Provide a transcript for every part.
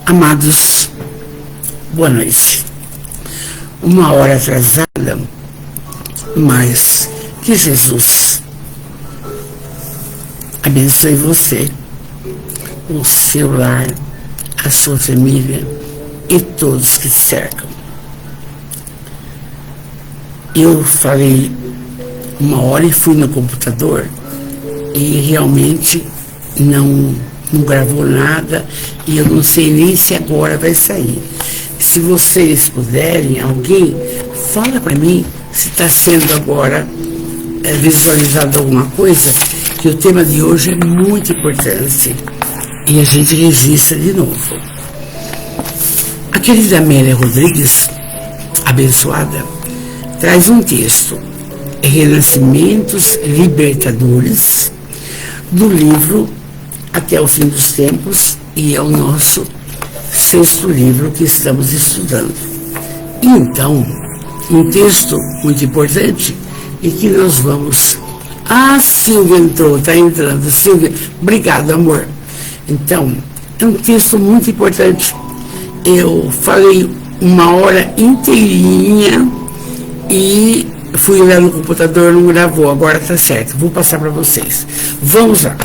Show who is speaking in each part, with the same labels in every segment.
Speaker 1: Amados, boa noite. Uma hora atrasada, mas que Jesus abençoe você, o seu lar, a sua família e todos que te cercam. Eu falei uma hora e fui no computador e realmente não gravou nada e eu não sei nem se agora vai sair. Se vocês puderem, alguém, fala para mim se está sendo agora visualizado alguma coisa, que o tema de hoje é muito importante e a gente registra de novo. A querida Amélia Rodrigues, abençoada, traz um texto, Renascimentos Libertadores, do livro Até o Fim dos Tempos, e é o nosso 6º livro que estamos estudando. Então, um texto muito importante e que nós vamos... Silvia entrou, está entrando. Silvia, obrigado, amor. Então, é um texto muito importante. Eu falei uma hora inteirinha e fui lá no computador, não gravou, agora está certo. Vou passar para vocês. Vamos lá.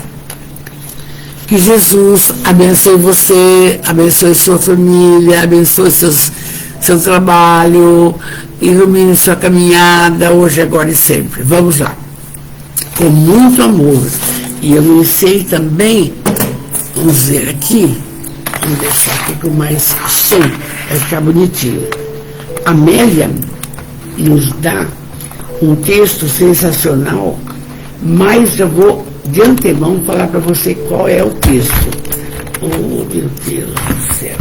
Speaker 1: Que Jesus abençoe você, abençoe sua família, abençoe seu trabalho, ilumine sua caminhada, hoje, agora e sempre. Vamos lá. Com muito amor. E eu iniciei também, vamos ver aqui, vamos deixar aqui com mais som, vai ficar bonitinho. Amélia nos dá um texto sensacional, mas eu vou de antemão falar para você qual é o texto. Oh, meu Deus do céu.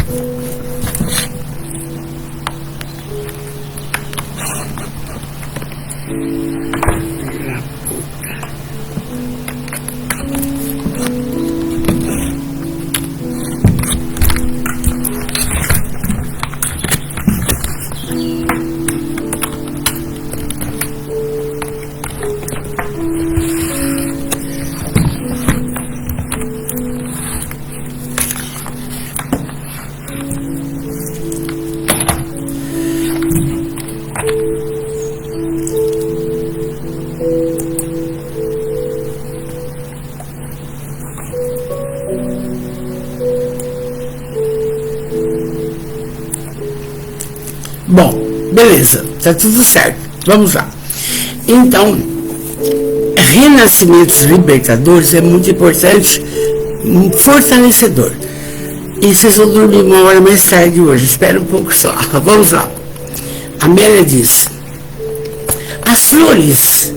Speaker 1: Bom, beleza, tá tudo certo. Vamos lá. Então, Renascimentos Libertadores é muito importante, fortalecedor. E vocês vão dormir uma hora mais tarde hoje, espera um pouco só. Vamos lá. Amélia diz: as flores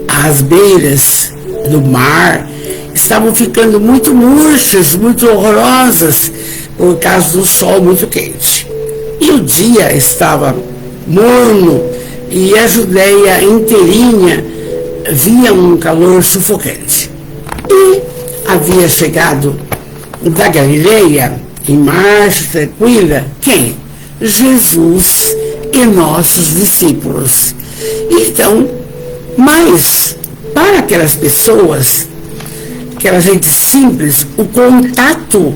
Speaker 1: às beiras do mar estavam ficando muito murchas, muito horrorosas, por causa do sol muito quente. E o dia estava morno e a Judéia inteirinha via um calor sufocante. E havia chegado da Galileia, em marcha tranquila, quem? Jesus e nossos discípulos. Então, mas para aquelas pessoas, aquela gente simples, o contato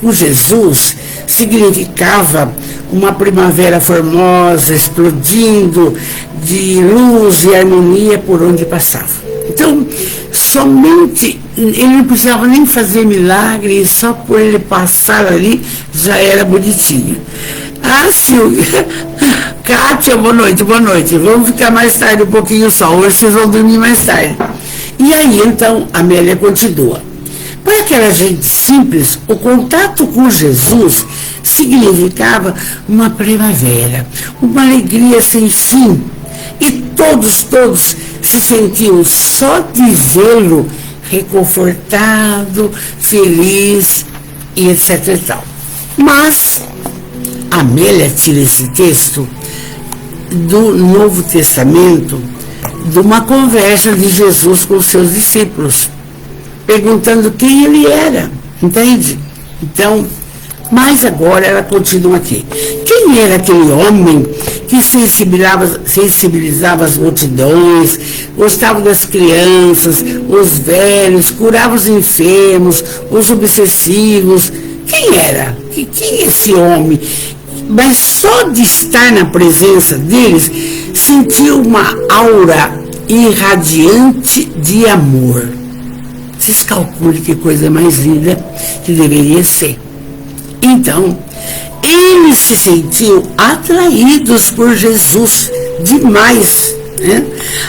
Speaker 1: com Jesus significava uma primavera formosa, explodindo de luz e harmonia por onde passava. Então, somente, ele não precisava nem fazer milagre, só por ele passar ali, já era bonitinho. Silvia, Kátia, boa noite, boa noite. Vamos ficar mais tarde um pouquinho só, hoje vocês vão dormir mais tarde. E aí, então, a Amélia continua. Para aquela gente simples, o contato com Jesus significava uma primavera, uma alegria sem fim. E todos se sentiam só de vê-lo reconfortado, feliz e etc e tal. Mas Amélia tira esse texto do Novo Testamento, de uma conversa de Jesus com seus discípulos, perguntando quem ele era, entende? Então, mas agora ela continua aqui. Quem era aquele homem que sensibilizava as multidões, gostava das crianças, os velhos, curava os enfermos, os obsessivos? Quem era? Quem é esse homem? Mas só de estar na presença deles, sentiu uma aura irradiante de amor. Vocês calculem que coisa mais linda que deveria ser. Então, eles se sentiam atraídos por Jesus demais, né?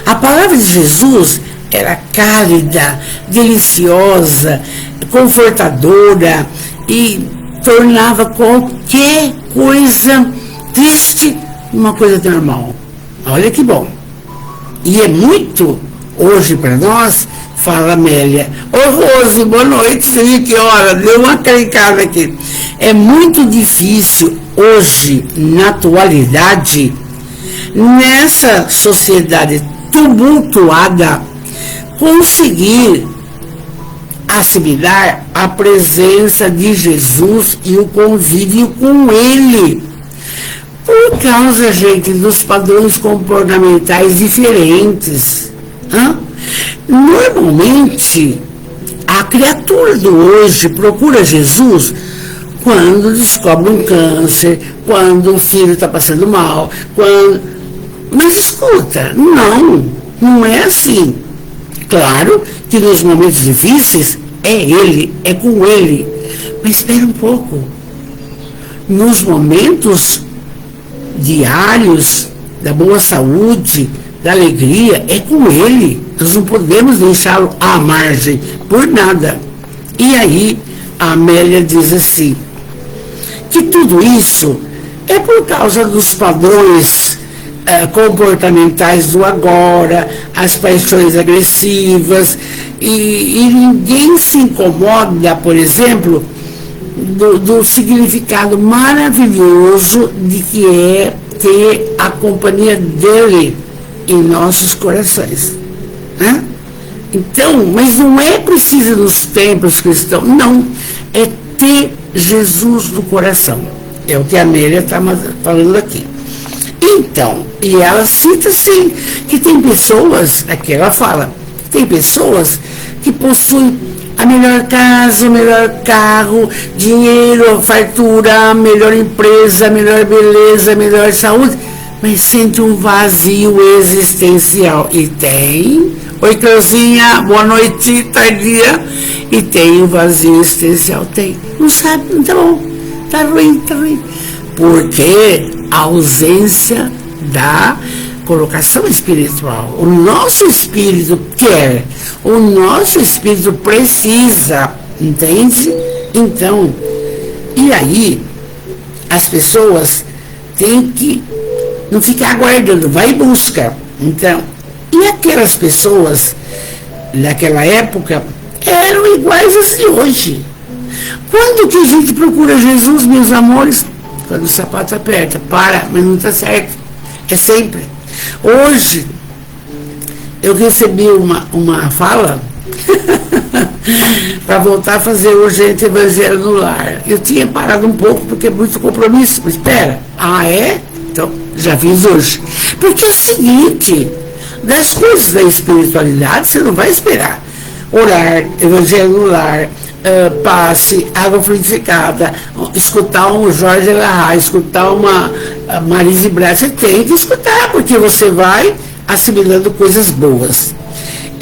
Speaker 1: A palavra de Jesus era cálida, deliciosa, confortadora e tornava qualquer coisa triste uma coisa normal. Olha que bom. E é muito, hoje para nós, fala Amélia. Ô Rose, boa noite, você viu que hora? Deu uma clicada aqui. É muito difícil hoje, na atualidade, nessa sociedade tumultuada, conseguir assimilar a presença de Jesus e o convívio com Ele. Por causa, gente, dos padrões comportamentais diferentes. Normalmente, a criatura do hoje procura Jesus quando descobre um câncer, quando um filho está passando mal, quando... Mas escuta, não é assim. Claro que nos momentos difíceis é Ele, é com Ele. Mas espera um pouco. Nos momentos diários da boa saúde, da alegria, é com Ele. Nós não podemos deixá-lo à margem por nada. E aí a Amélia diz assim, que tudo isso é por causa dos padrões comportamentais do agora, as paixões agressivas, e ninguém se incomoda, por exemplo, do significado maravilhoso de que é ter a companhia dele em nossos corações. Né? Então, mas não é preciso nos templos cristãos, não, é ter Jesus no coração. É o que a Amélia está falando aqui. Então, e ela cita sim, que tem pessoas, aqui ela fala, tem pessoas que possuem a melhor casa, o melhor carro, dinheiro, fartura, a melhor empresa, a melhor beleza, a melhor saúde, mas sente um vazio existencial. E tem, oi Cleuzinha, boa noite, tardia, e tem um vazio existencial, tem. Não sabe, não tá bom, tá ruim. Porque a ausência da colocação espiritual. O nosso espírito quer, o nosso espírito precisa, entende? Então, e aí, as pessoas têm que não ficar aguardando, vai e busca. Então, e aquelas pessoas, naquela época, eram iguais às de hoje. Quando que a gente procura Jesus, meus amores? Quando o sapato aperta, para, mas não está certo. É sempre. Hoje, eu recebi uma fala para voltar a fazer urgente Evangelho no Lar. Eu tinha parado um pouco, porque é muito compromisso. Mas espera, é? Então, já fiz hoje. Porque é o seguinte, das coisas da espiritualidade, você não vai esperar. Orar, Evangelho no Lar, passe, água fluidificada, escutar um Jorge Larra, escutar uma Marise Braz, você tem que escutar, porque você vai assimilando coisas boas.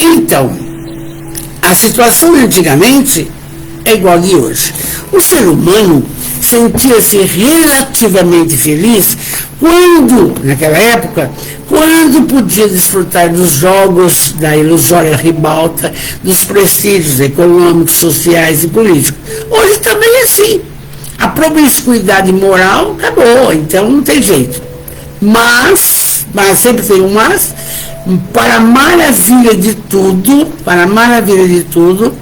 Speaker 1: Então, a situação antigamente é igual a de hoje. O ser humano sentia-se relativamente feliz quando, naquela época, quando podia desfrutar dos jogos da ilusória ribalta, dos prestígios econômicos, sociais e políticos. Hoje também é assim. A promiscuidade moral acabou, então não tem jeito. Mas sempre tem um mas, para a maravilha de tudo,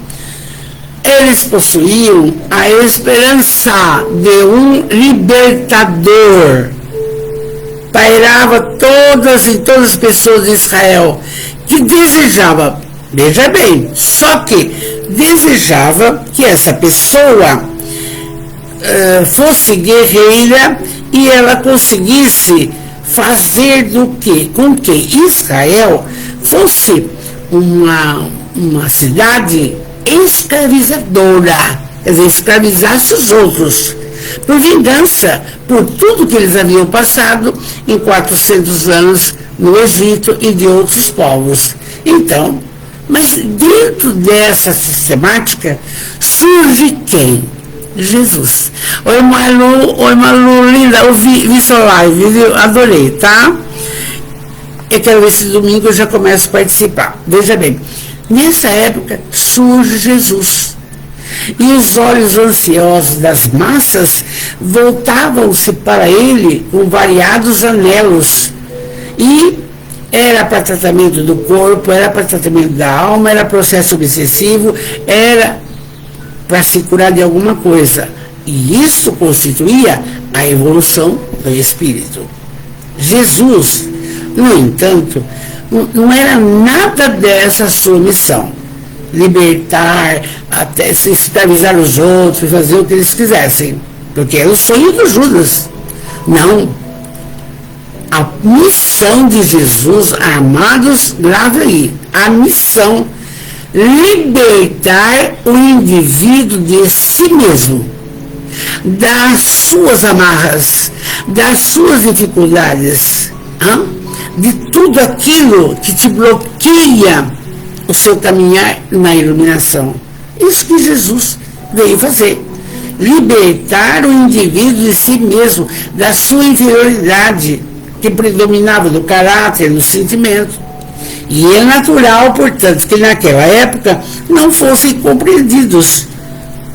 Speaker 1: eles possuíam a esperança de um libertador. Pairava todas as pessoas de Israel que desejava, veja bem, só que desejava que essa pessoa fosse guerreira e ela conseguisse fazer com que Israel fosse uma cidade escravizadora. quer dizer, escravizasse os outros, por vingança, por tudo que eles haviam passado em 400 anos no Egito e de outros povos. Então, mas dentro dessa sistemática surge quem? Jesus. Oi, Malu, linda, eu vi sua live, viu? Adorei, tá? Eu quero ver se domingo eu já começo a participar. Veja bem, nessa época surge Jesus. E os olhos ansiosos das massas voltavam-se para ele com variados anelos. E era para tratamento do corpo, era para tratamento da alma, era processo obsessivo, era para se curar de alguma coisa. E isso constituía a evolução do espírito. Jesus, no entanto, não era nada dessa sua missão. Libertar, até se escravizar os outros, fazer o que eles quisessem. Porque era o sonho do Judas. Não. A missão de Jesus, amados, grave aí. A missão, libertar o indivíduo de si mesmo, das suas amarras, das suas dificuldades, de tudo aquilo que te bloqueia o seu caminhar na iluminação. Isso que Jesus veio fazer. Libertar o indivíduo de si mesmo, da sua inferioridade, que predominava do caráter, do sentimento. E é natural, portanto, que naquela época não fossem compreendidos,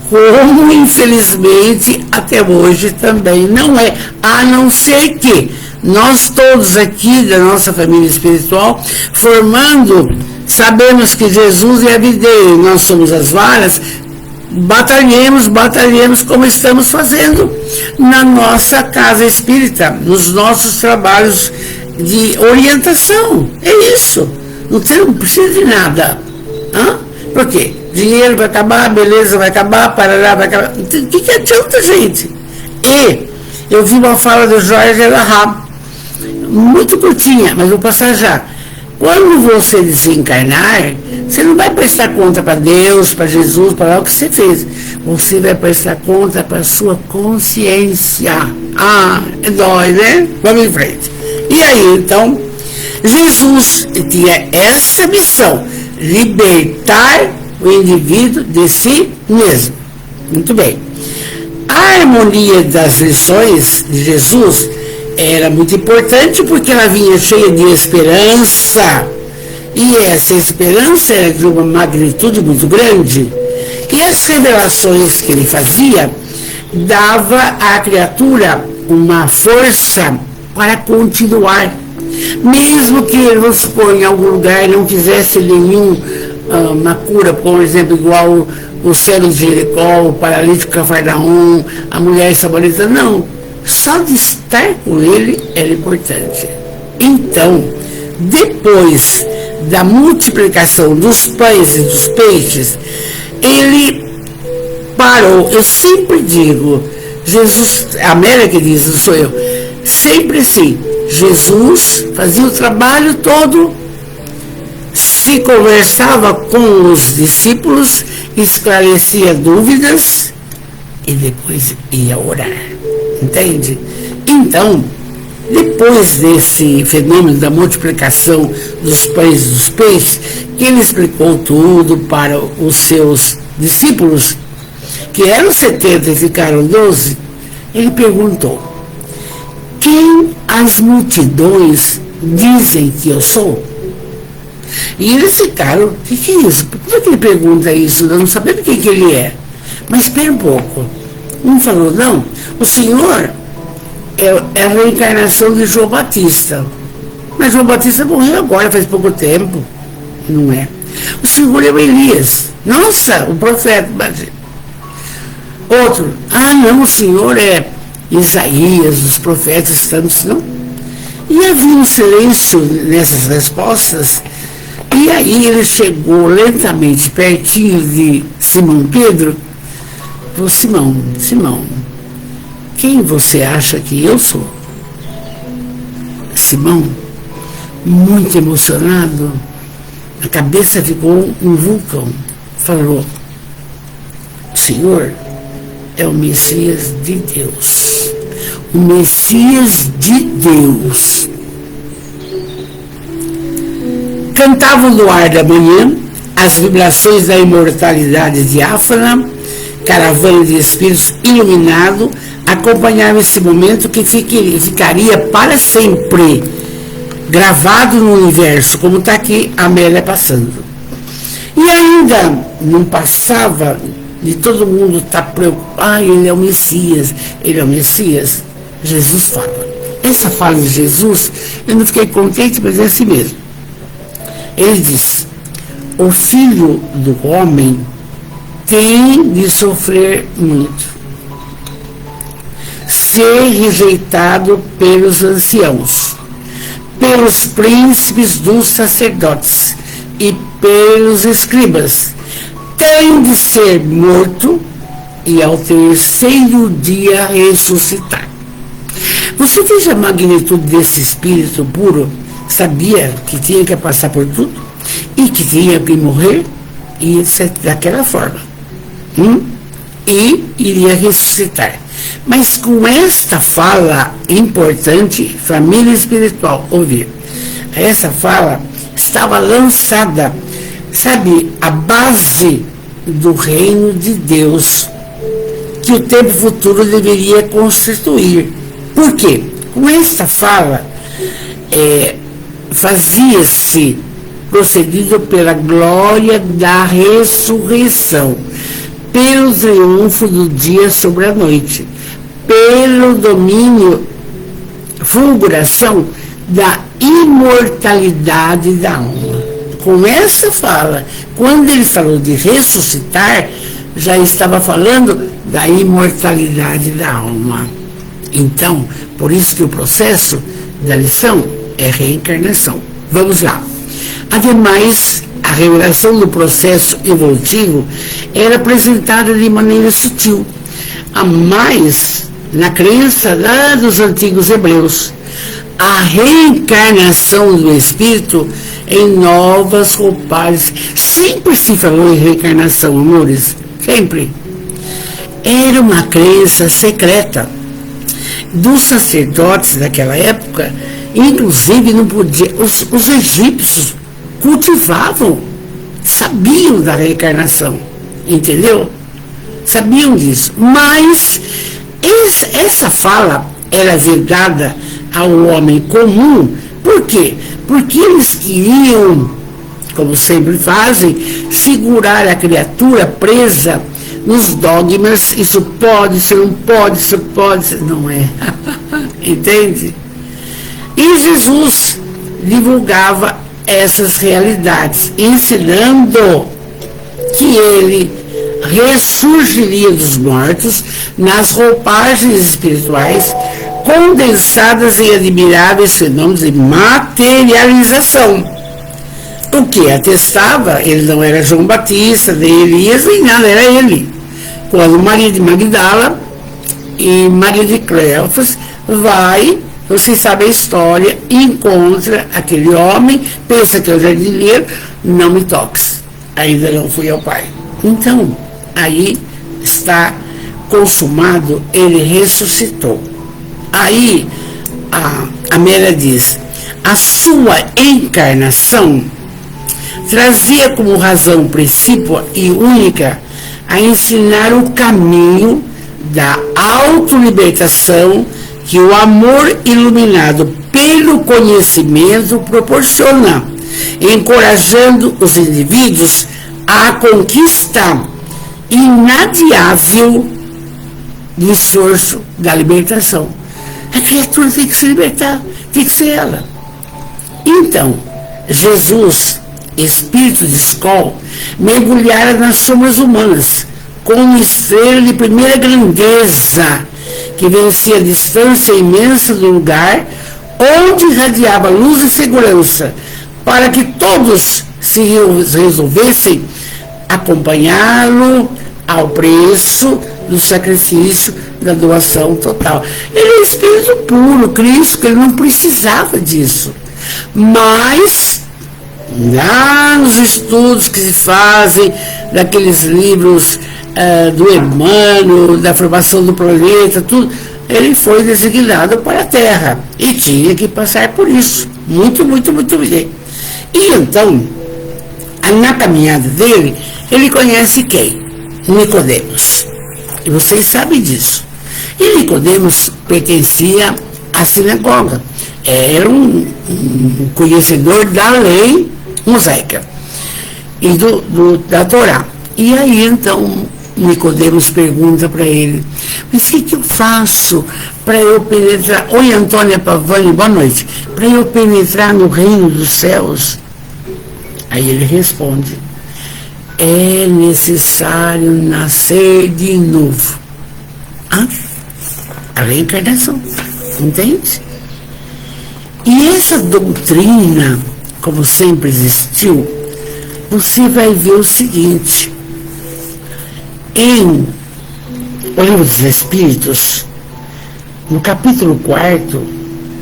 Speaker 1: como infelizmente até hoje também não é, a não ser que nós todos aqui da nossa família espiritual, formando, sabemos que Jesus é a videira e nós somos as varas, batalhemos como estamos fazendo na nossa casa espírita, nos nossos trabalhos de orientação. É isso. Não precisa de nada. Por quê? Dinheiro vai acabar, beleza vai acabar, parará vai acabar. O que adianta, gente? E eu vi uma fala do Jorge Elahá, muito curtinha, mas vou passar já. Quando você desencarnar, você não vai prestar conta para Deus, para Jesus, para o que você fez. Você vai prestar conta para a sua consciência. Dói, né? Vamos em frente. E aí, então, Jesus tinha essa missão, libertar o indivíduo de si mesmo. Muito bem. A harmonia das lições de Jesus era muito importante porque ela vinha cheia de esperança. E essa esperança era de uma magnitude muito grande. E as revelações que ele fazia dava à criatura uma força para continuar. Mesmo que ele, vamos supor, em algum lugar não quisesse uma cura, por exemplo, igual o cego de Jericó, o paralítico Cafarnaum, a mulher samaritana, não. Só de estar com ele era importante. Então, depois da multiplicação dos pães e dos peixes, ele parou. Eu sempre digo, Jesus, a Amélia que diz, não sou eu, sempre assim, Jesus fazia o trabalho todo, se conversava com os discípulos, esclarecia dúvidas e depois ia orar. Entende? Então, depois desse fenômeno da multiplicação dos pães e dos peixes, que ele explicou tudo para os seus discípulos, que eram 70 e ficaram 12, ele perguntou: quem as multidões dizem que eu sou? E eles ficaram: o que é isso? Por que ele pergunta isso? Eu não sabendo quem que ele é. Mas espera um pouco. Um falou: não, o Senhor é a reencarnação de João Batista. Mas João Batista morreu agora, faz pouco tempo. Não é. O Senhor é o Elias. Nossa, o profeta. Outro: não, o Senhor é Isaías, os profetas tantos, não? E havia um silêncio nessas respostas. E aí ele chegou lentamente pertinho de Simão Pedro. Falou: Simão, quem você acha que eu sou? Simão, muito emocionado, a cabeça ficou um vulcão. Falou: Senhor é o Messias de Deus. O Messias de Deus. Cantava o luar da manhã, as vibrações da imortalidade diáfana, caravana de espíritos iluminado, acompanhava esse momento que ficaria para sempre gravado no universo, como está aqui a Amélia passando. E ainda não passava de todo mundo estar preocupado, ele é o Messias, ele é o Messias. Jesus fala. Essa fala de Jesus, eu não fiquei contente, mas é assim mesmo. Ele diz: o Filho do Homem tem de sofrer muito, ser rejeitado pelos anciãos, pelos príncipes dos sacerdotes e pelos escribas, tem de ser morto e ao terceiro dia ressuscitar. Você veja a magnitude desse espírito puro. Sabia que tinha que passar por tudo e que tinha que morrer, e daquela forma, e iria ressuscitar. Mas com esta fala importante, família espiritual, ouvir, essa fala estava lançada, sabe, a base do reino de Deus, que o tempo futuro deveria constituir. Por quê? Com esta fala, fazia-se procedido pela glória da ressurreição, pelo triunfo do dia sobre a noite, pelo domínio, fulguração da imortalidade da alma. Com essa fala, quando ele falou de ressuscitar, já estava falando da imortalidade da alma. Então, por isso que o processo da lição é reencarnação. Vamos lá. Ademais, a revelação do processo evolutivo era apresentada de maneira sutil, a mais na crença lá dos antigos hebreus. A reencarnação do espírito em novas roupagens. Sempre se falou em reencarnação, amores. Sempre. Era uma crença secreta dos sacerdotes daquela época. Inclusive, não podia. Os egípcios cultivavam, sabiam da reencarnação, entendeu? Sabiam disso. Mas essa fala era vedada ao homem comum. Por quê? Porque eles queriam, como sempre fazem, segurar a criatura presa nos dogmas. Isso pode, isso não pode, isso pode, isso não é. Entende? E Jesus divulgava essas realidades, ensinando que ele ressurgiria dos mortos nas roupagens espirituais, condensadas em admiráveis fenômenos de materialização. O que atestava, ele não era João Batista, nem Elias, nem nada, era ele. Quando Maria de Magdala e Maria de Cleofas vai, você sabe a história, encontra aquele homem, pensa que é o jardineiro, não me toques, ainda não fui ao Pai. Então, aí está consumado, ele ressuscitou. Aí, a Amélia diz, a sua encarnação trazia como razão principal e única a ensinar o caminho da autolibertação que o amor iluminado pelo conhecimento proporciona, encorajando os indivíduos a conquista inadiável do esforço da libertação. A criatura tem que se libertar, tem que ser ela. Então, Jesus, espírito de escola, mergulhara nas sombras humanas, como uma estrela de primeira grandeza, que vencia a distância imensa do lugar onde irradiava luz e segurança, para que todos se resolvessem acompanhá-lo ao preço do sacrifício da doação total. Ele é espírito puro, Cristo, ele não precisava disso. Mas, lá nos estudos que se fazem, daqueles livros do Emmanuel, da formação do planeta, tudo, ele foi designado para a Terra e tinha que passar por isso. Muito, muito, muito bem. E então, na caminhada dele, ele conhece quem? Nicodemos. E vocês sabem disso. E Nicodemos pertencia à sinagoga. Era um conhecedor da lei mosaica e da Torá. E aí, então, Nicodemos pergunta para ele, mas o que eu faço para eu penetrar? Oi, Antônia Pavani, boa noite. Para eu penetrar no reino dos céus? Aí ele responde, é necessário nascer de novo. A reencarnação, entende? E essa doutrina, como sempre existiu, você vai ver o seguinte, em O Livro dos Espíritos, no capítulo 4,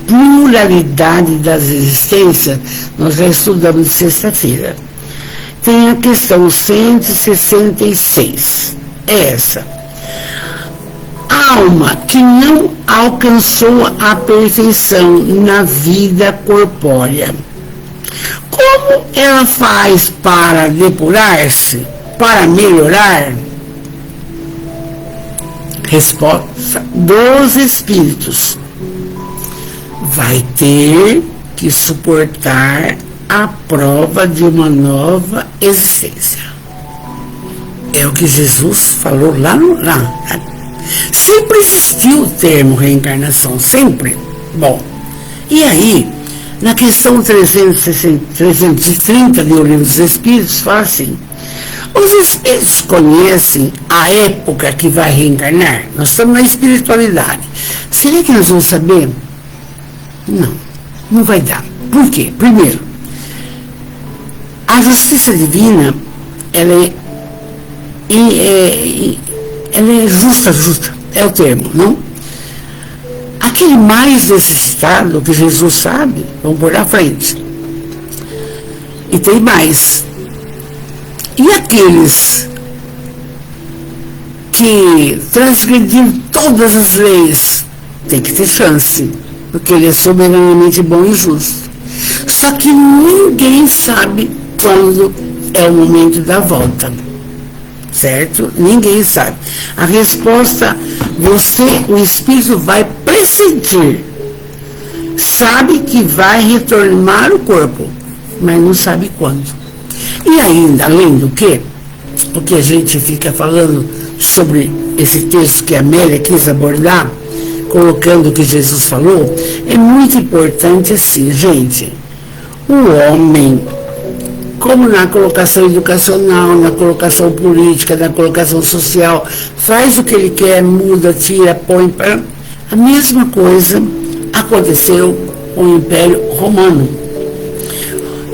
Speaker 1: pluralidade das existências, nós já estudamos sexta-feira. Tem a questão 166, é essa. Alma que não alcançou a perfeição na vida corpórea, como ela faz para depurar-se, para melhorar? Resposta dos espíritos: vai ter que suportar a prova de uma nova existência. É o que Jesus falou lá. Sempre existiu o termo reencarnação, sempre. Bom, e aí, na questão 330 do Livro dos Espíritos, fala assim, os espíritos conhecem a época que vai reencarnar? Nós estamos na espiritualidade. Será que nós vamos saber? Não vai dar. Por quê? Primeiro, a justiça divina, ela é justa, é o termo, não? Aquele mais necessitado, que Jesus sabe, vamos pôr na frente. E tem mais. E aqueles que transgrediram todas as leis, tem que ter chance, porque ele é soberanamente bom e justo. Só que ninguém sabe quando é o momento da volta. Certo? Ninguém sabe. A resposta, o espírito vai pressentir. Sabe que vai retornar o corpo, mas não sabe quando. E ainda, além do que, o que a gente fica falando sobre esse texto que a Amélia quis abordar, colocando o que Jesus falou, é muito importante assim, gente. O homem, como na colocação educacional, na colocação política, na colocação social, faz o que ele quer, muda, tira, põe para... A mesma coisa aconteceu com o Império Romano.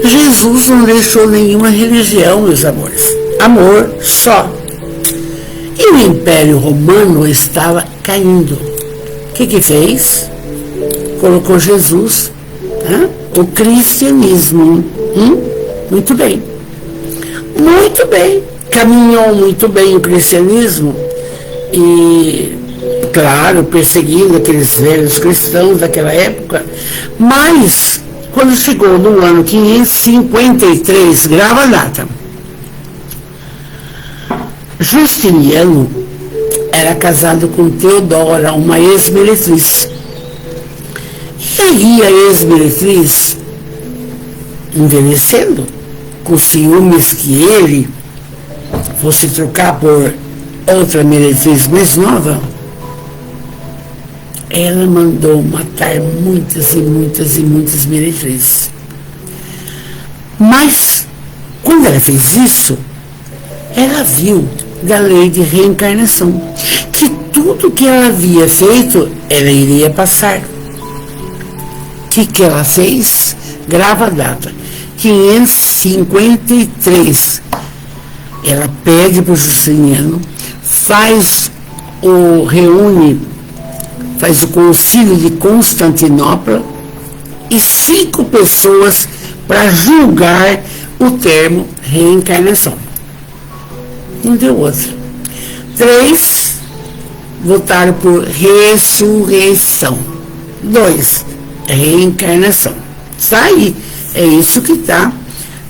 Speaker 1: Jesus não deixou nenhuma religião, meus amores. Amor só. E o Império Romano estava caindo. O que fez? Colocou Jesus, o cristianismo. Muito bem. Muito bem. Caminhou muito bem o cristianismo e, claro, perseguindo aqueles velhos cristãos daquela época, mas quando chegou no ano 553, grava a data, Justiniano era casado com Teodora, uma ex-meretriz. E aí a ex-meretriz, envelhecendo, com ciúmes que ele fosse trocar por outra meretriz mais nova, ela mandou matar muitas e muitas e muitas meretrizes. Mas, quando ela fez isso, ela viu da lei de reencarnação, que tudo que ela havia feito, ela iria passar. O que ela fez? Grava a data, 553. Ela pede para o Justiniano, faz o concílio de Constantinopla e 5 pessoas para julgar o termo reencarnação. Não deu outra. 3 votaram por ressurreição. 2, reencarnação. Isso aí, é isso que está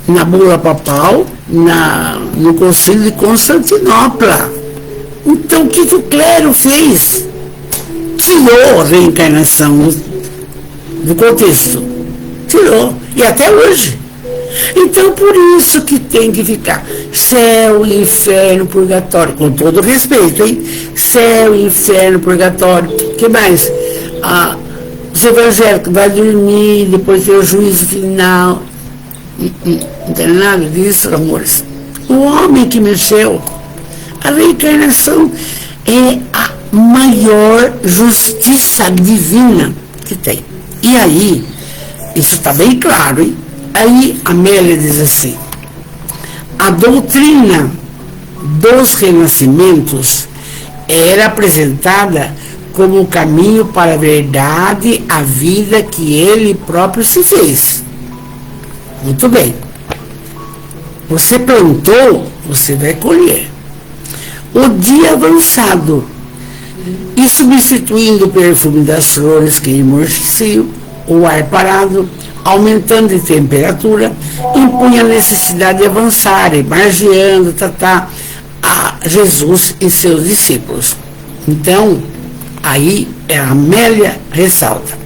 Speaker 1: na bula papal, no Concílio de Constantinopla. Então, o que o clero fez? Tirou a reencarnação do contexto. Tirou. E até hoje. Então, por isso que tem que ficar céu, inferno, purgatório. Com todo respeito, hein? Céu, inferno, purgatório. O que mais? Os evangélicos vai dormir, depois tem o juízo final. Não tem nada disso, amores. O homem que mexeu. A reencarnação é a maior justiça divina que tem. E aí, isso está bem claro, hein? Aí Amélia diz assim: a doutrina dos renascimentos era apresentada como o caminho para a verdade, a vida que ele próprio se fez. Muito bem. Você plantou, você vai colher. O dia avançado, e substituindo o perfume das flores que emorteciam, o ar parado, aumentando de temperatura, impunha a necessidade de avançar, margeando, a Jesus e seus discípulos. Então, aí a Amélia ressalta: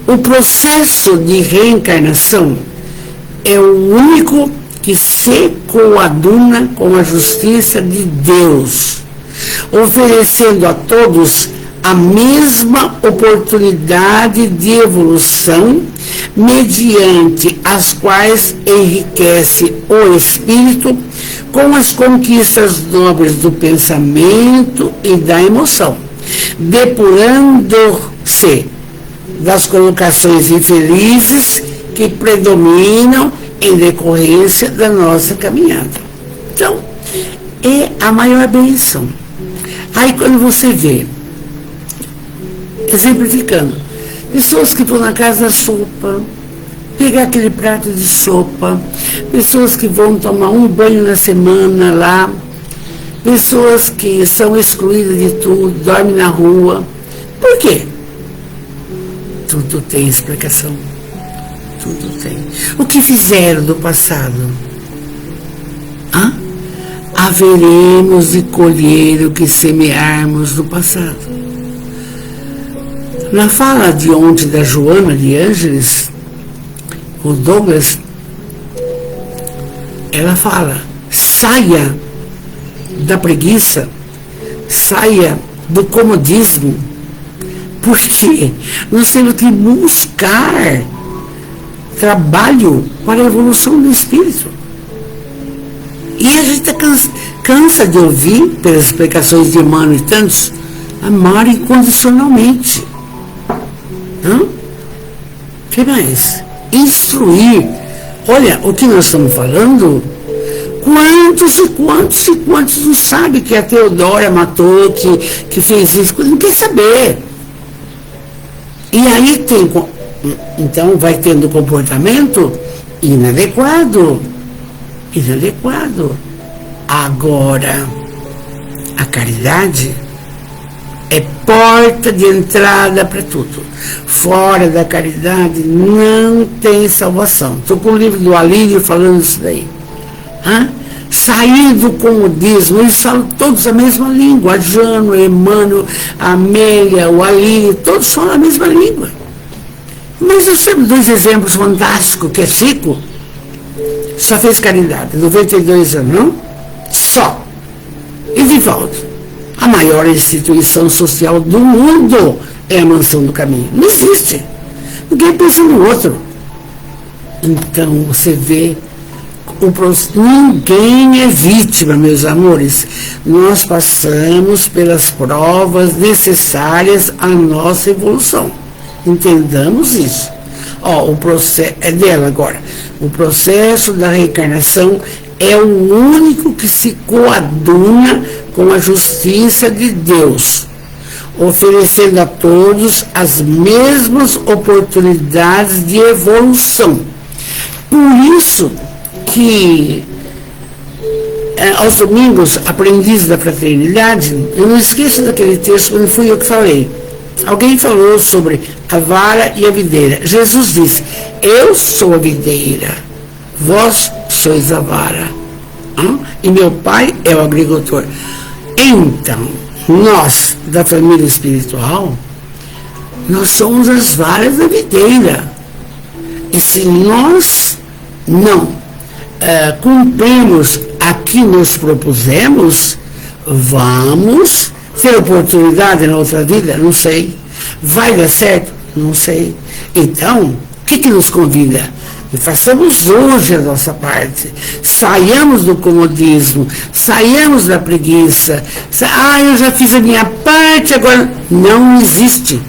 Speaker 1: o processo de reencarnação é o único que se coaduna com a justiça de Deus, oferecendo a todos a mesma oportunidade de evolução, mediante as quais enriquece o espírito com as conquistas nobres do pensamento e da emoção, depurando-se das colocações infelizes que predominam em decorrência da nossa caminhada. Então, é a maior bênção. Aí quando você vê, exemplificando, pessoas que vão na casa da sopa, pegar aquele prato de sopa, pessoas que vão tomar um banho na semana lá, pessoas que são excluídas de tudo, dormem na rua. Por quê? Tudo tem explicação. Tudo tem. O que fizeram do passado? Haveremos de colher o que semearmos do passado. Na fala de ontem da Joana de Ângeles, o Douglas, ela fala: saia da preguiça, saia do comodismo, porque nós temos que buscar trabalho para a evolução do espírito. E a gente cansa de ouvir, pelas explicações de Emmanuel e tantos, amar incondicionalmente. O que mais? Instruir. Olha, o que nós estamos falando, quantos não sabem que a Teodora matou, que fez isso, não quer saber. E aí tem, então vai tendo comportamento inadequado. Agora, a caridade é porta de entrada para tudo. Fora da caridade não tem salvação. Estou com o livro do Alírio falando isso daí. Sair do comodismo, eles falam todos a mesma língua. A Jano, a Emmanuel, a Amélia, o Alírio, todos falam a mesma língua. Mas eu sempre dou dois exemplos fantásticos, que é Chico, só fez caridade, 92 anos, não? Só. E Divaldo, a maior instituição social do mundo é a Mansão do Caminho. Não existe. Ninguém pensa no outro. Então, você vê, ninguém é vítima, meus amores. Nós passamos pelas provas necessárias à nossa evolução. Entendamos isso. O processo é dela agora. O processo da reencarnação é o único que se coaduna com a justiça de Deus, oferecendo a todos as mesmas oportunidades de evolução. Por isso que aos domingos, aprendiz da fraternidade, eu não esqueço daquele texto, quando fui eu que falei. Alguém falou sobre a vara e a videira. Jesus disse: eu sou a videira, vós sois a vara, e meu pai é o agricultor. Então, nós, da família espiritual, nós somos as varas da videira. E se nós não cumprimos a que nos propusemos, vamos ter oportunidade na outra vida? Não sei. Vai dar certo? Não sei. Então, o que nos convida? Façamos hoje a nossa parte. Saiamos do comodismo, saiamos da preguiça. Eu já fiz a minha parte, agora não existe.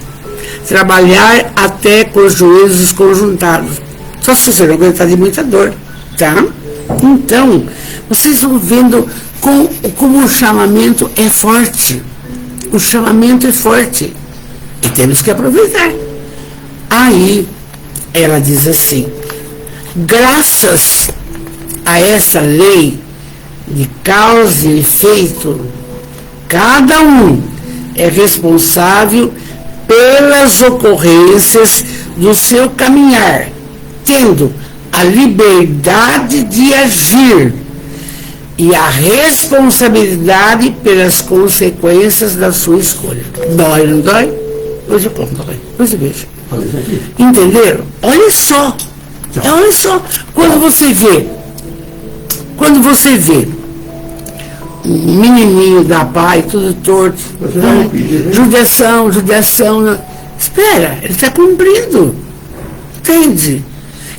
Speaker 1: Trabalhar até com os joelhos conjuntados. Só se você não aguentar de muita dor, tá? Então, vocês vão vendo como o chamamento é forte. O chamamento é forte. E temos que aproveitar. Aí, ela diz assim: graças a essa lei de causa e efeito, cada um é responsável pelas ocorrências do seu caminhar, tendo a liberdade de agir e a responsabilidade pelas consequências da sua escolha. Dói, não dói? Hoje eu conto, dói. Hoje eu vejo. Entenderam? Olha só. Olha só. Quando você vê um menininho da pai, tudo torto, judiação, espera, ele está cumprindo. Entende?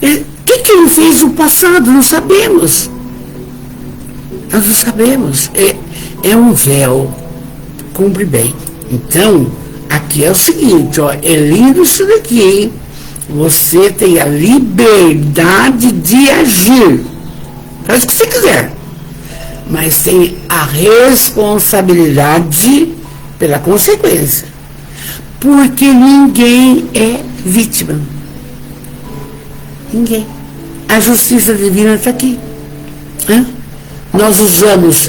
Speaker 1: O que ele fez no passado? Não sabemos. Nós não sabemos. É um véu. Cumpre bem. Então, aqui é o seguinte, ó, é lindo isso daqui, hein? Você tem a liberdade de agir. Faz o que você quiser. Mas tem a responsabilidade pela consequência. Porque ninguém é vítima. Ninguém. A justiça divina está aqui. Nós usamos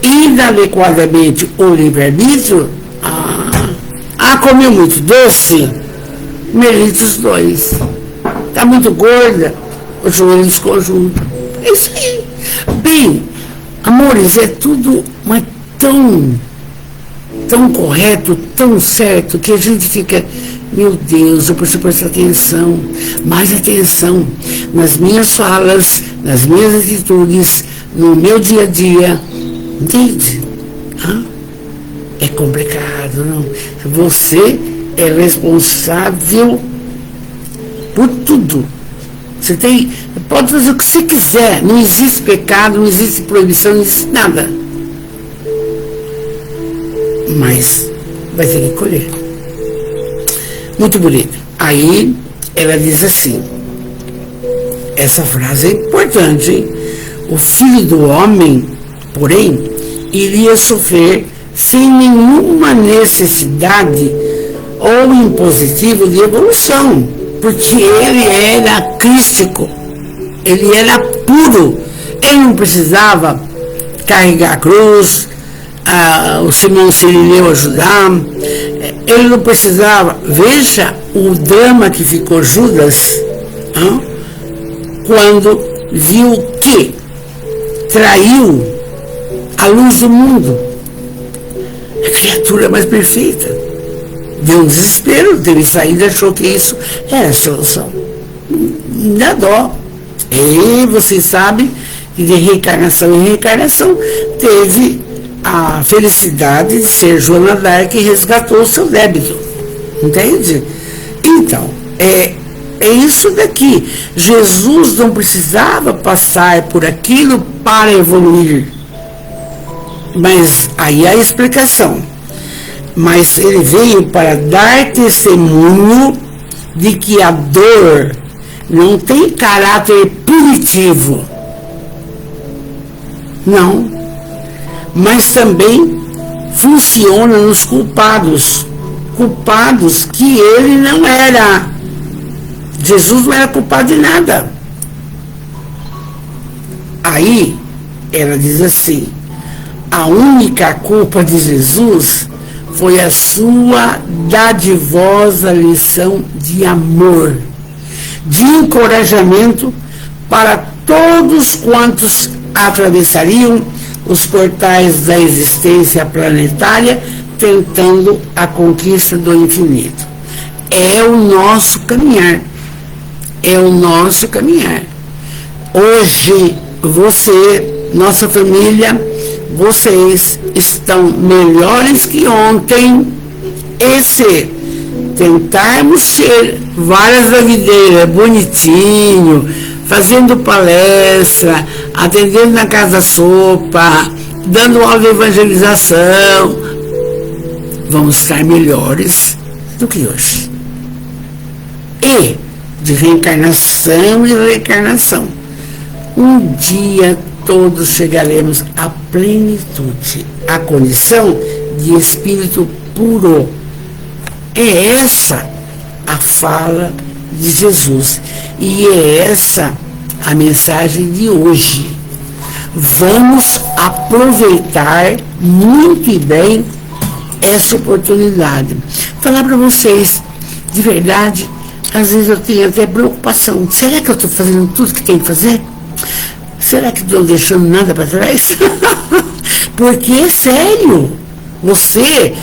Speaker 1: inadequadamente o livre-arbítrio. Comeu muito doce, merite os dois. Está muito gorda, os joelhos conjuntos. É isso aí. Bem, amores, é tudo mas tão correto, tão certo, que a gente fica, meu Deus, eu preciso prestar atenção, mais atenção nas minhas falas, nas minhas atitudes, no meu dia a dia. Entende? É complicado, não? Você é responsável por tudo. Você pode fazer o que você quiser. Não existe pecado, não existe proibição, não existe nada. Mas vai ter que colher. Muito bonito. Aí ela diz assim, essa frase é importante, hein? O filho do homem, porém, iria sofrer sem nenhuma necessidade ou impositivo de evolução, porque ele era crístico, ele era puro, ele não precisava carregar a cruz, o Simão Sirineu ajudar, ele não precisava. Veja o drama que ficou Judas quando viu que traiu a luz do mundo, a criatura mais perfeita. Deu um desespero, teve saída, achou que isso era a solução. Dá dó. E você sabe que de reencarnação em reencarnação teve a felicidade de ser Joana d'Arc que resgatou o seu débito. Entende? Então, é isso daqui. Jesus não precisava passar por aquilo para evoluir. Mas aí a explicação. Mas ele veio para dar testemunho de que a dor não tem caráter punitivo. Não. Mas também funciona nos culpados. Culpados que ele não era. Jesus não era culpado de nada. Aí ela diz assim: a única culpa de Jesus foi a sua dadivosa lição de amor, de encorajamento para todos quantos atravessariam os portais da existência planetária tentando a conquista do infinito. É o nosso caminhar. É o nosso caminhar. Hoje, você, nossa família, vocês estão melhores que ontem. E se tentarmos ser várias da videira, bonitinho, fazendo palestra, atendendo na casa sopa, dando aula de evangelização, vamos estar melhores do que hoje. E de reencarnação e reencarnação, um dia todos chegaremos à plenitude, à condição de espírito puro. É essa a fala de Jesus e é essa a mensagem de hoje. Vamos aproveitar muito bem essa oportunidade. Falar para vocês, de verdade, às vezes eu tenho até preocupação. Será que eu estou fazendo tudo que tem que fazer? Será que estou deixando nada para trás? Porque é sério. Você,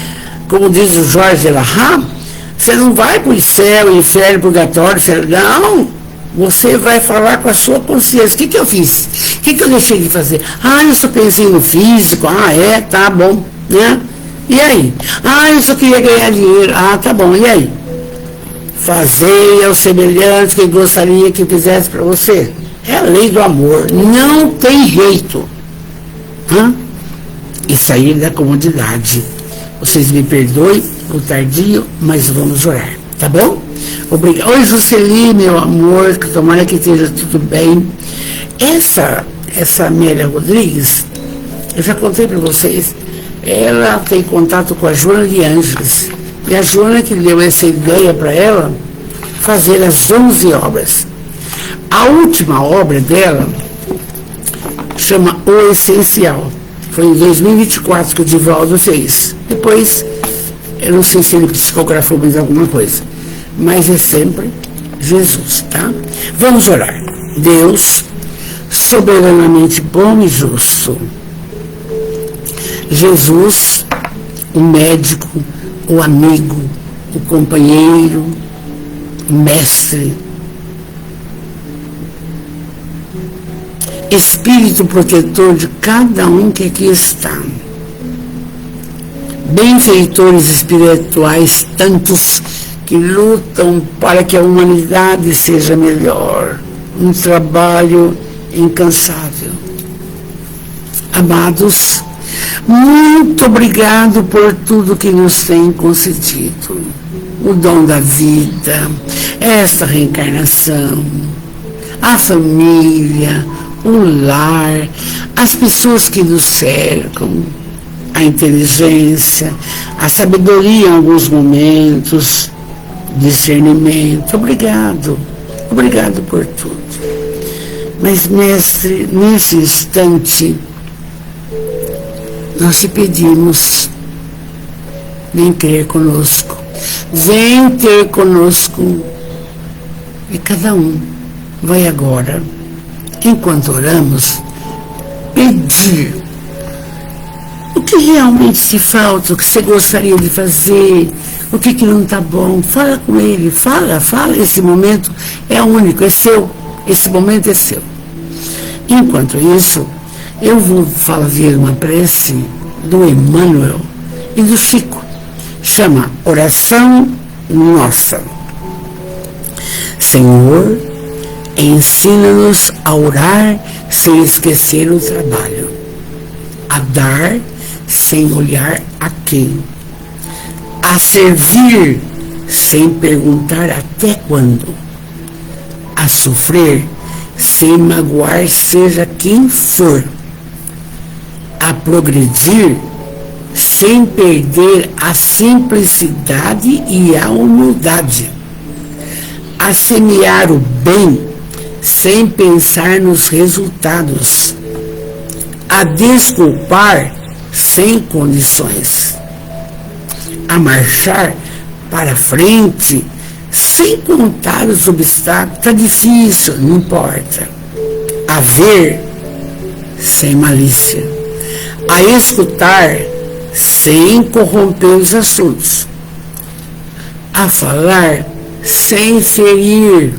Speaker 1: como diz o Jorge Elahá, você não vai para o céu, inferno, purgatório, não. Você vai falar com a sua consciência. O que eu fiz? O que eu deixei de fazer? Eu só pensei no físico. Tá bom, né? E aí? Eu só queria ganhar dinheiro. Tá bom, e aí? Fazer ao semelhante que gostaria que fizesse para você. É a lei do amor. Não tem jeito. E sair da comodidade. Vocês me perdoem o tardio, mas vamos orar, tá bom? Obrigado. Oi, Jusceli, meu amor, que tomara que esteja tudo bem. Essa Amélia Rodrigues, eu já contei para vocês, ela tem contato com a Joana de Ângeles. E a Joana que deu essa ideia para ela fazer as 11 obras. A última obra dela chama O Essencial. Foi em 2024 que o Divaldo fez. Depois, eu não sei se ele psicografou mais alguma coisa, mas é sempre Jesus, tá? Vamos orar. Deus, soberanamente bom e justo. Jesus, o médico, o amigo, o companheiro, o mestre, Espírito protetor de cada um que aqui está. Benfeitores espirituais, tantos que lutam para que a humanidade seja melhor. Um trabalho incansável. Amados, muito obrigado por tudo que nos tem concedido. O dom da vida, esta reencarnação, a família, o lar, as pessoas que nos cercam, a inteligência, a sabedoria em alguns momentos, discernimento. Obrigado por tudo. Mas, mestre, nesse instante, nós te pedimos, vem ter conosco, vem ter conosco, e cada um vai agora, enquanto oramos, pedir o que realmente te falta, o que você gostaria de fazer, o que não está bom. Fala com ele, fala, esse momento é único, é seu, esse momento é seu. Enquanto isso, eu vou fazer uma prece do Emmanuel e do Chico, chama Oração Nossa. Senhor, ensina-nos a orar sem esquecer o trabalho, a dar sem olhar a quem, a servir sem perguntar até quando, a sofrer sem magoar seja quem for, a progredir sem perder a simplicidade e a humildade, a semear o bem sem pensar nos resultados, a desculpar sem condições, a marchar para frente sem contar os obstáculos. Está difícil, não importa. A ver sem malícia, a escutar sem corromper os assuntos, a falar sem ferir,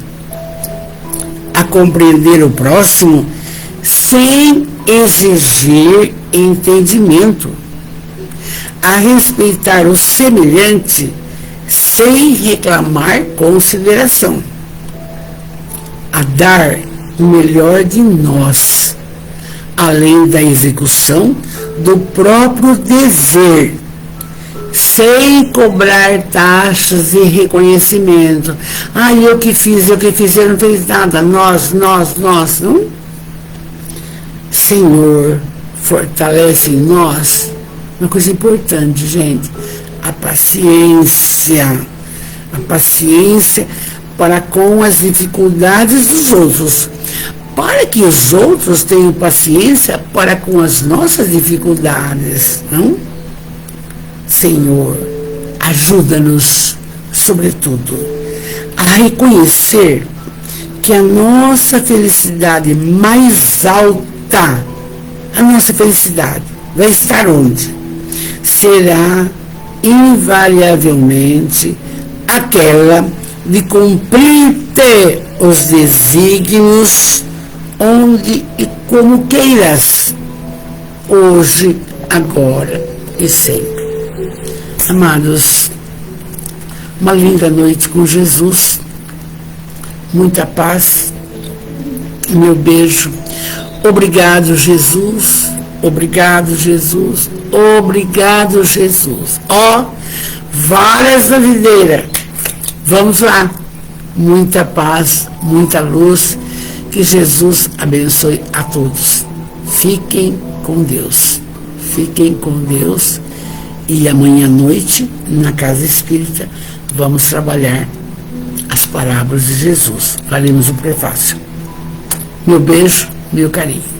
Speaker 1: a compreender o próximo sem exigir entendimento, a respeitar o semelhante sem reclamar consideração, a dar o melhor de nós, além da execução do próprio dever, sem cobrar taxas e reconhecimento. Eu que fiz, eu não fiz nada. Nós, não? Senhor, fortalece em nós uma coisa importante, gente, a paciência para com as dificuldades dos outros, para que os outros tenham paciência para com as nossas dificuldades, não? Senhor, ajuda-nos, sobretudo, a reconhecer que a nossa felicidade mais alta, a nossa felicidade vai estar onde? Será invariavelmente aquela de cumprir-te os desígnios onde e como queiras, hoje, agora e sempre. Amados, uma linda noite com Jesus, muita paz, meu beijo. Obrigado, Jesus, obrigado, Jesus, obrigado, Jesus. Varas da videira, vamos lá, muita paz, muita luz, que Jesus abençoe a todos. Fiquem com Deus, e amanhã à noite, na Casa Espírita, vamos trabalhar as parábolas de Jesus. Faremos o prefácio. Meu beijo, meu carinho.